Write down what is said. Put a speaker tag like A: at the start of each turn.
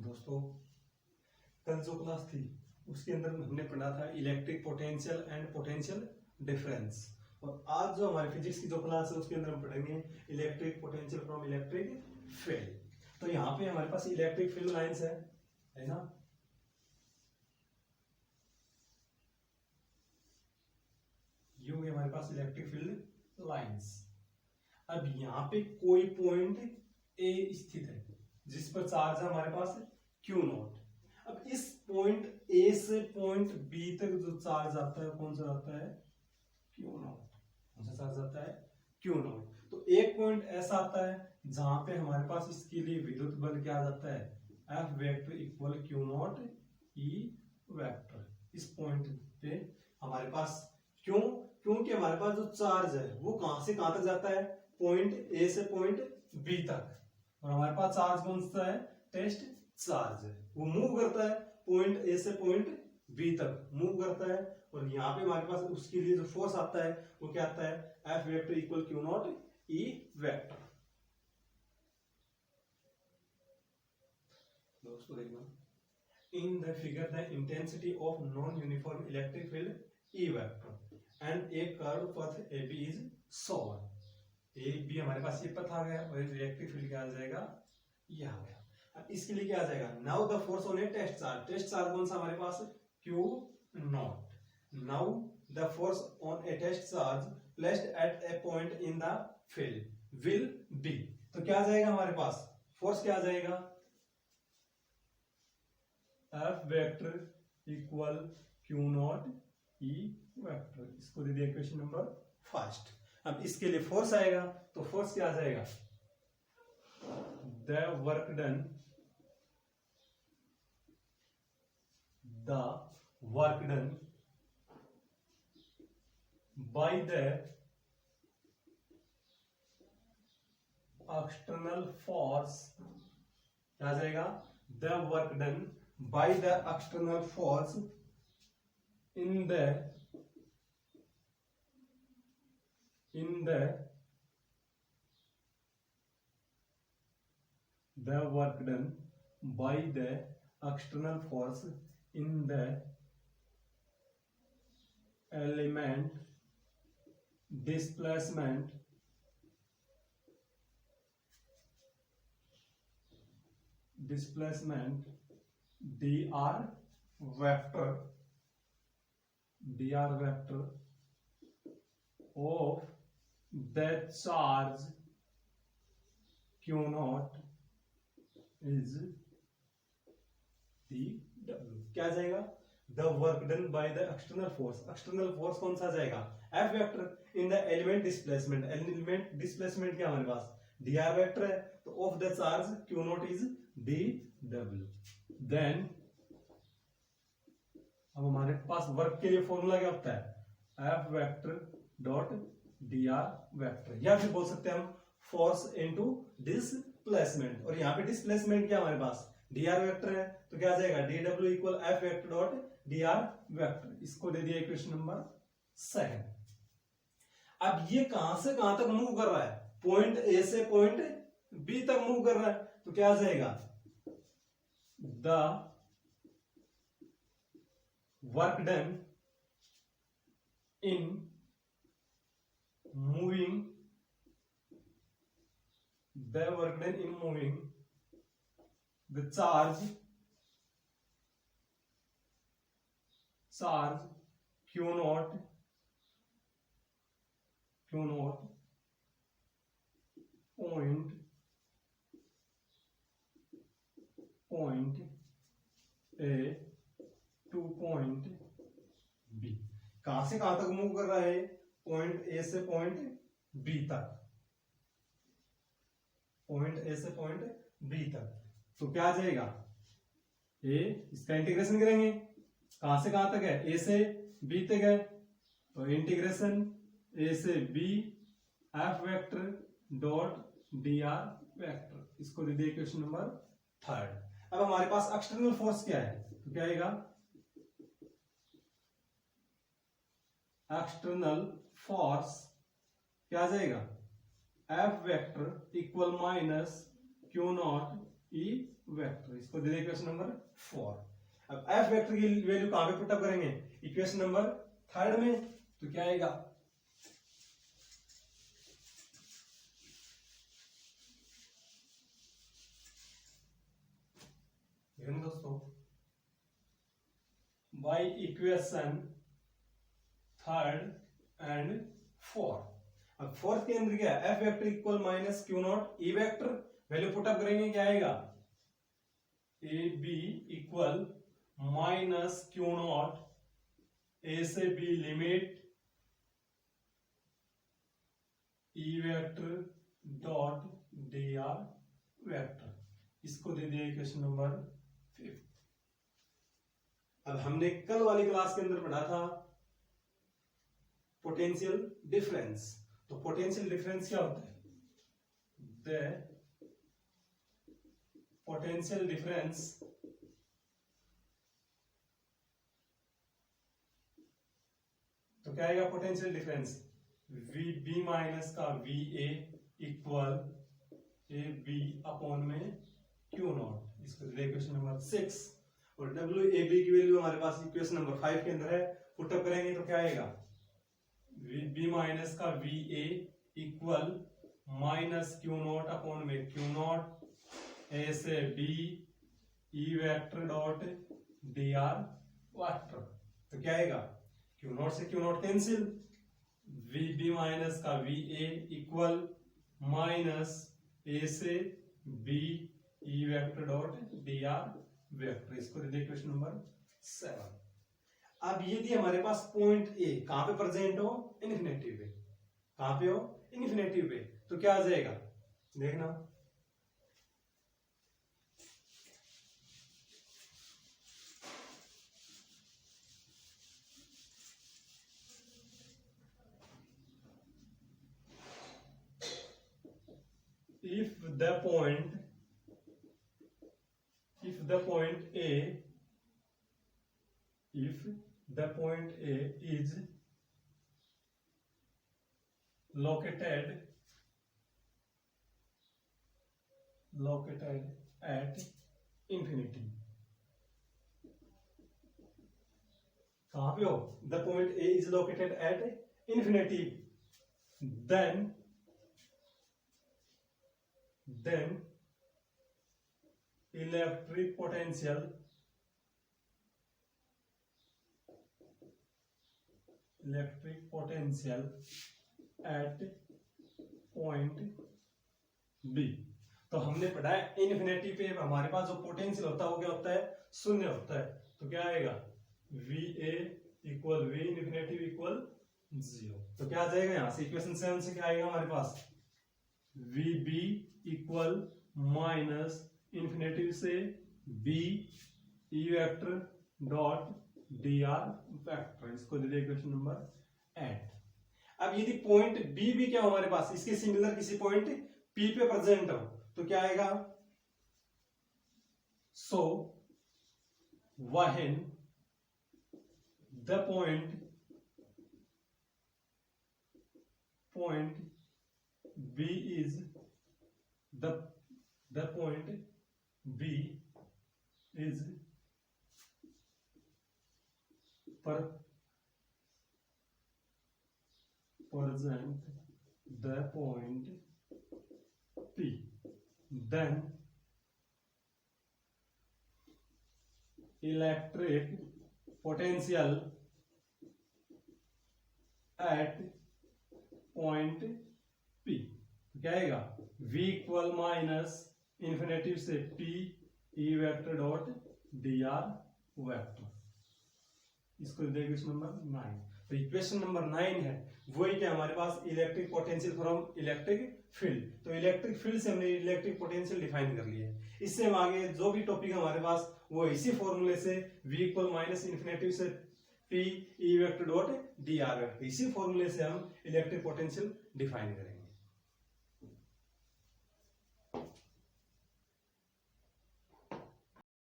A: दोस्तों कल जो क्लास थी उसके अंदर हमने पढ़ा था electric potential and potential difference, और आज जो हमारी फिजिक्स की जो क्लास है उसके अंदर हम पढ़ेंगे electric potential from electric field. तो यहाँ पे हमारे पास इलेक्ट्रिक फील्ड लाइंस है ना। ये होगी हमारे पास इलेक्ट्रिक फील्ड लाइंस। अब यहाँ पे कोई पॉइंट ए स्थित है जिस पर चार्ज है हमारे पास क्यू नॉट। अब इस पॉइंट ए से पॉइंट बी तक जो चार्ज आता है कौन सा आता है क्यू नॉट। कौन सा चार्ज आता है क्यू नॉट। तो एक पॉइंट ऐसा आता है जहां पे हमारे पास इसके लिए विद्युत बल क्या आ जाता है F vector equal q not E vector. इस पॉइंट पे हमारे पास क्योंकि हमारे पास जो चार्ज है वो कहां से कहां तक जाता है पॉइंट ए से पॉइंट बी तक, और हमारे पास चार्ज कौन सा है टेस्ट चार्ज है। वो मूव करता है पॉइंट ए से पॉइंट बी तक मूव करता है, और यहाँ पे हमारे पास उसके लिए जो फोर्स आता है वो क्या आता है F vector equal q not E vector. दोस्तों देखना in the figure the intensity of non uniform electric field E vector and a curve path A B is solve. A B हमारे पास ये पथ आ गया और इलेक्ट्रिक फील्ड क्या आ जाएगा ये आ गया। अब इसके लिए क्या आ जाएगा now the force on a test charge. Test charge कौन सा हमारे पास q not. Now the force on a test charge placed at a point in the field will be. तो क्या आ जाएगा हमारे पास फोर्स क्या आ जाएगा F vector equal q not E vector. इसको दे दिया इक्वेशन नंबर फर्स्ट। अब इसके लिए फोर्स आएगा तो फोर्स क्या आ जाएगा the work done by the external force. क्या आ जाएगा the work done by the external force in the work done by the external force in the element displacement dr vector of the charge q naught is dw। क्या जाएगा the work done by the external force. External force कौन सा जाएगा F vector in the element displacement. Element displacement क्या हमारे पास dr vector है तो of the charge q naught is dw। Then अब हमारे पास वर्क के लिए फॉर्मूला क्या होता है F vector dot D R vector, या फिर बोल सकते हैं हम फोर्स इनटू डिस्प्लेसमेंट। और यहाँ पे डिस्प्लेसमेंट क्या हमारे पास डी आर वेक्टर है तो क्या आ जाएगा D W equal F vector dot D R vector. इसको दे दिया इक्वेशन नंबर सेकंड। अब ये कहां से कहां तक मूव कर रहा है पॉइंट ए से पॉइंट बी तक मूव कर रहा है तो क्या आ जाएगा the work done in moving the charge q naught point A to point B. कहां से कहां तक मूव कर रहा है पॉइंट ए से पॉइंट बी तक। पॉइंट ए से पॉइंट बी तक तो क्या आ जाएगा ए, इसका इंटीग्रेशन करेंगे कहां से कहां तक है ए से बी तक है तो इंटीग्रेशन ए से B F vector dot D R vector. इसको दे दिया इक्वेशन नंबर थर्ड। अब हमारे पास एक्सटर्नल फोर्स क्या है तो क्या आएगा एक्सटर्नल फोर्स क्या आ जाएगा F vector equal minus Q not E vector, इसको दे दे इक्वेशन नंबर 4। अब एफ वेक्टर की वैल्यू कहां पे पुटअप करेंगे, इक्वेशन नंबर 3 में, तो क्या आएगा, दोस्तों बाई इक्वेशन 3 एंड 4। अब फोर्थ के अंदर क्या है, F vector equal minus Q not E vector, value put up करेंगे, क्या आएगा, A B equal minus Q not A से B limit E vector dot D R vector, इसको दे दिया इक्वेशन नंबर 5। अब हमने कल वाली क्लास के अंदर पढ़ा था पोटेंशियल डिफरेंस, तो पोटेंशियल डिफरेंस क्या होता है, द पोटेंशियल डिफरेंस तो क्या आएगा, potential difference V B minus का V A equal A B upon में क्यू नॉट, इसको इक्वेशन नंबर 6। और डब्ल्यू ए बी की वैल्यू हमारे पास इक्वेशन नंबर 5 के अंदर है, पुटअप करेंगे तो क्या आएगा, वी बी माइनस का V A equal minus Q naught upon में क्यू नॉट ए से B E vector dot D R vector, तो क्या आएगा, क्यू नॉट से Q naught cancel, V B minus का V A equal minus A से B E vector dot D R vector, इसको दे इक्वेशन नंबर 7। अब यदि हमारे पास पॉइंट ए कहां पे प्रेजेंट हो, इन्फिनेटिव पे, कहां पे हो, इन्फिनेटिव पे, तो क्या आ जाएगा, देखना, if the point A if the point A is located at infinity, कहां पे हो, the point A is located at infinity, then electric potential at point B, तो हमने पढ़ा है इन्फिनिटी पे हमारे पास जो पोटेंशियल होता है वो क्या होता है, शून्य होता है, तो क्या आएगा, we A equal we infinity equal 0, तो क्या आ जाएगा, यहां से इक्वेशन 7 से क्या आएगा हमारे पास, V B equal minus infinity से B E vector dot D R vector, इसको दे दिया इक्वेशन नंबर 8। अब यदि पॉइंट बी भी क्या हो हमारे पास, इसके सिमिलर किसी पॉइंट पी पे प्रेजेंट हो, तो क्या आएगा, so when the point B is the point B is present the point P, then electric potential at point P, क्या आएगा, V इक्वल माइनस इन्फिनेटिव से P ई vector dot D R vector, इसको दे equation number 9। तो equation number 9 है वही क्या हमारे पास, electric potential from electric field, तो इलेक्ट्रिक फील्ड से हमने इलेक्ट्रिक पोटेंशियल डिफाइन कर लिया है। इससे हम आगे जो भी टॉपिक हमारे पास वो इसी फॉर्मूले से V इक्वल माइनस इन्फिनेटिव से P ई vector dot D R vector, इसी फॉर्मूले से हम इलेक्ट्रिक पोटेंशियल डिफाइन करेंगे।